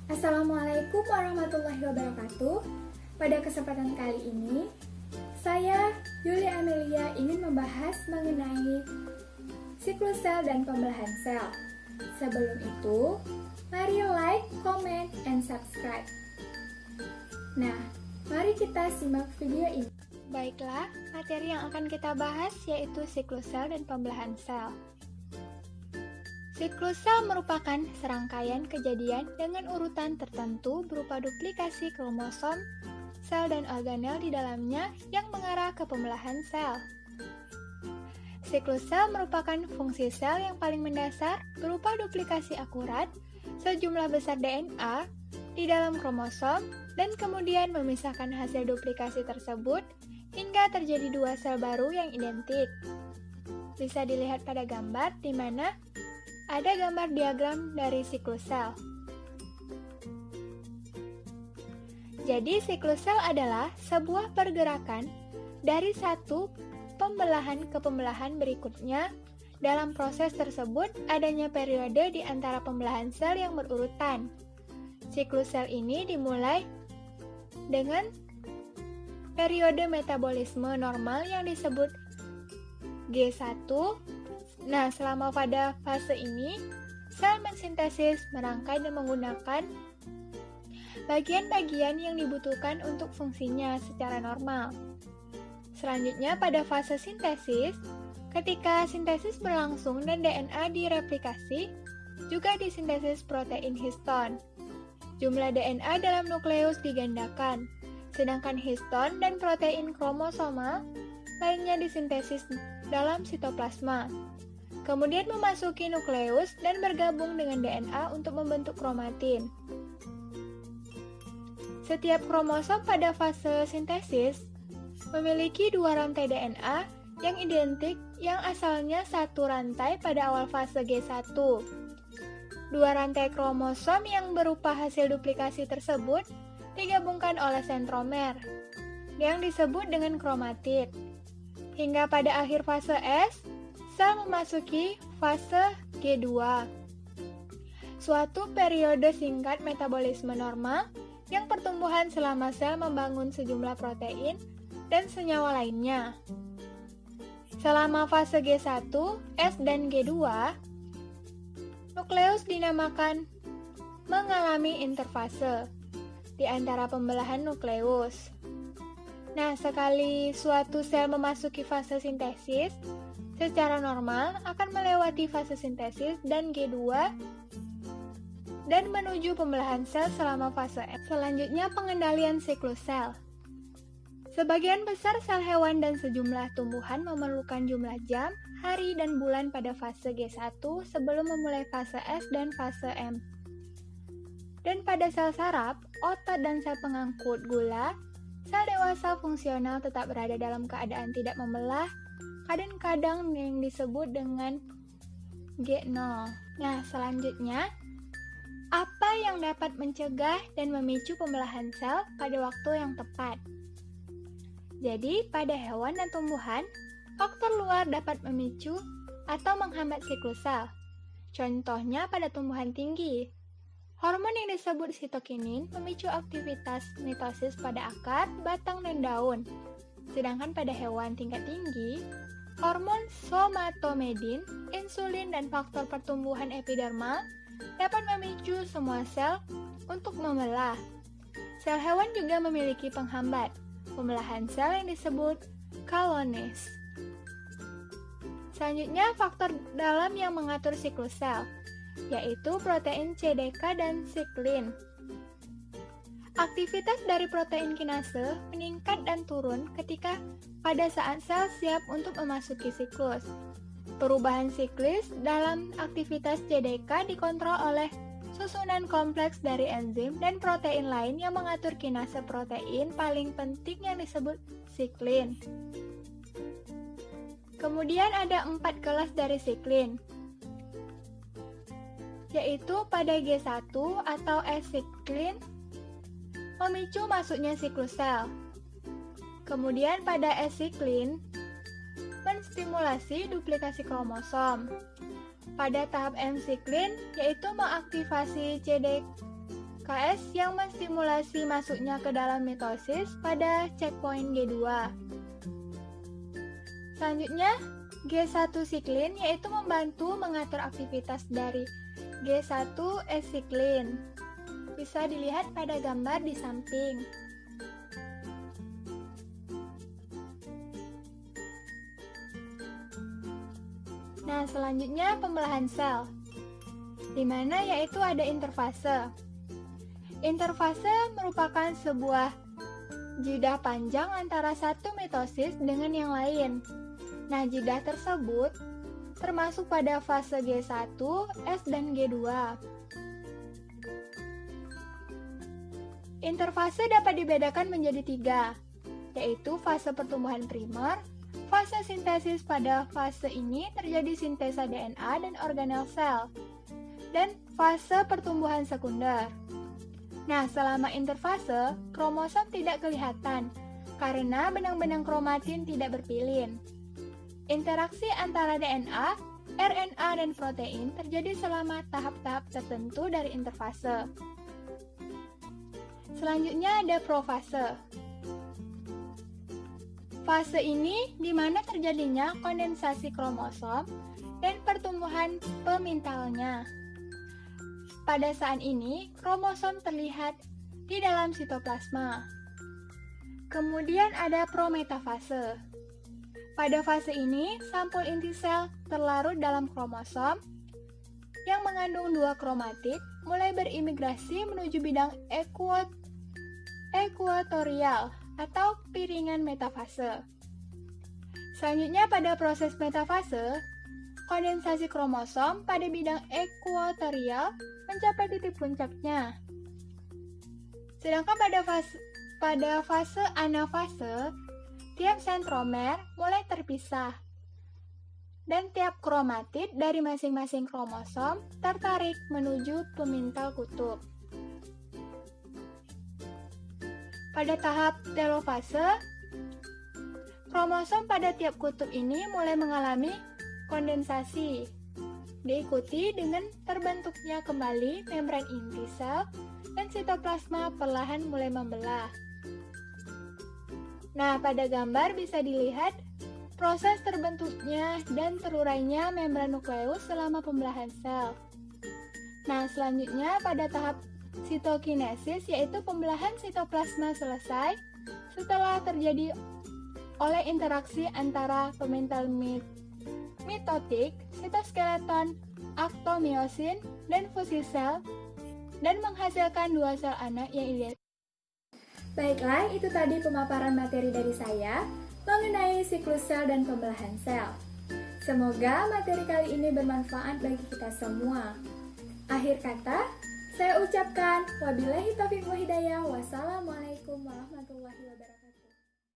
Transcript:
Assalamualaikum warahmatullahi wabarakatuh. Pada kesempatan kali ini, saya Yuli Amelia ingin membahas mengenai siklus sel dan pembelahan sel. Sebelum itu, mari like, comment, and subscribe. Nah, mari kita simak video ini. Baiklah, materi yang akan kita bahas yaitu siklus sel dan pembelahan sel. Siklus sel merupakan serangkaian kejadian dengan urutan tertentu berupa duplikasi kromosom, sel dan organel di dalamnya yang mengarah ke pembelahan sel. Siklus sel merupakan fungsi sel yang paling mendasar berupa duplikasi akurat sejumlah besar DNA di dalam kromosom dan kemudian memisahkan hasil duplikasi tersebut hingga terjadi dua sel baru yang identik. Bisa dilihat pada gambar di mana ada gambar diagram dari siklus sel. Jadi, siklus sel adalah sebuah pergerakan dari satu pembelahan ke pembelahan berikutnya. Dalam proses tersebut, adanya periode di antara pembelahan sel yang berurutan. Siklus sel ini dimulai dengan periode metabolisme normal yang disebut G1. Nah, selama pada fase ini, sel mensintesis, merangkai dan menggunakan bagian-bagian yang dibutuhkan untuk fungsinya secara normal. Selanjutnya, pada fase sintesis, ketika sintesis berlangsung dan DNA direplikasi, juga disintesis protein histon. Jumlah DNA dalam nukleus digandakan, sedangkan histon dan protein kromosomal lainnya disintesis dalam sitoplasma. Kemudian memasuki nukleus dan bergabung dengan DNA untuk membentuk kromatin. Setiap kromosom pada fase sintesis memiliki dua rantai DNA yang identik yang asalnya satu rantai pada awal fase G1. Dua rantai kromosom yang berupa hasil duplikasi tersebut digabungkan oleh sentromer yang disebut dengan kromatid. Hingga pada akhir fase S, sel memasuki fase G2, suatu periode singkat metabolisme normal yang pertumbuhan selama sel membangun sejumlah protein dan senyawa lainnya. Selama fase G1, S dan G2, nukleus dinamakan mengalami interfase di antara pembelahan nukleus. Nah, sekali suatu sel memasuki fase sintesis, secara normal akan melewati fase sintesis dan G2 dan menuju pembelahan sel selama fase S. Selanjutnya, pengendalian siklus sel. Sebagian besar sel hewan dan sejumlah tumbuhan memerlukan jumlah jam, hari, dan bulan pada fase G1 sebelum memulai fase S dan fase M. Dan pada sel saraf, otot, dan sel pengangkut gula, sel dewasa fungsional tetap berada dalam keadaan tidak membelah, kadang-kadang yang disebut dengan G0. Nah, selanjutnya, apa yang dapat mencegah dan memicu pembelahan sel pada waktu yang tepat? Jadi, pada hewan dan tumbuhan, faktor luar dapat memicu atau menghambat siklus sel. Contohnya pada tumbuhan tinggi, hormon yang disebut sitokinin memicu aktivitas mitosis pada akar, batang, dan daun. Sedangkan pada hewan tingkat tinggi, hormon somatomedin, insulin, dan faktor pertumbuhan epidermal dapat memicu semua sel untuk membelah. Sel hewan juga memiliki penghambat pembelahan sel yang disebut kalones. Selanjutnya, faktor dalam yang mengatur siklus sel, yaitu protein CDK dan siklin. Aktivitas dari protein kinase meningkat dan turun ketika pada saat sel siap untuk memasuki siklus. Perubahan siklis dalam aktivitas CDK dikontrol oleh susunan kompleks dari enzim dan protein lain yang mengatur kinase protein paling penting yang disebut siklin. Kemudian ada 4 kelas dari siklin, yaitu pada G1 atau S-siklin memicu masuknya siklus sel. Kemudian pada S-siklin menstimulasi duplikasi kromosom. Pada tahap M-siklin yaitu mengaktifasi CDK Ks yang menstimulasi masuknya ke dalam mitosis pada checkpoint G2. Selanjutnya, G1 siklin yaitu membantu mengatur aktivitas dari G1 S-siklin. Bisa dilihat pada gambar di samping. Nah, selanjutnya pembelahan sel, di mana yaitu ada interfase. Interfase merupakan sebuah jeda panjang antara satu mitosis dengan yang lain. Nah, jeda tersebut termasuk pada fase G1, S, dan G2. Interfase dapat dibedakan menjadi 3, yaitu fase pertumbuhan primer. Fase sintesis, pada fase ini terjadi sintesa DNA dan organel sel, dan fase pertumbuhan sekunder. Nah, selama interfase, kromosom tidak kelihatan karena benang-benang kromatin tidak berpilin. Interaksi antara DNA, RNA, dan protein terjadi selama tahap-tahap tertentu dari interfase. Selanjutnya ada profase. Fase ini di mana terjadinya kondensasi kromosom dan pertumbuhan pemintalnya. Pada saat ini, kromosom terlihat di dalam sitoplasma. Kemudian ada prometafase. Pada fase ini, sampul inti sel terlarut dalam kromosom yang mengandung 2 kromatid mulai berimigrasi menuju bidang ekuatorial atau piringan metafase. Selanjutnya pada proses metafase, kondensasi kromosom pada bidang ekuatorial mencapai titik puncaknya. Sedangkan pada fase anafase, tiap sentromer mulai terpisah dan tiap kromatid dari masing-masing kromosom tertarik menuju pemintal kutub. Pada tahap telofase, kromosom pada tiap kutub ini mulai mengalami kondensasi, diikuti dengan terbentuknya kembali membran inti sel dan sitoplasma perlahan mulai membelah. Nah, pada gambar bisa dilihat proses terbentuknya dan terurainya membran nukleus selama pembelahan sel. Nah, selanjutnya pada tahap sitokinesis, yaitu pembelahan sitoplasma selesai setelah terjadi oleh interaksi antara pemintal mitotik, sitoskeleton, aktomiosin, dan fusi sel, dan menghasilkan 2 sel anak yang ideal. Baiklah, itu tadi pemaparan materi dari saya mengenai siklus sel dan pembelahan sel. Semoga materi kali ini bermanfaat bagi kita semua. Akhir kata, saya ucapkan wabillahi taufiq wa hidayah. Wassalamualaikum warahmatullahi wabarakatuh.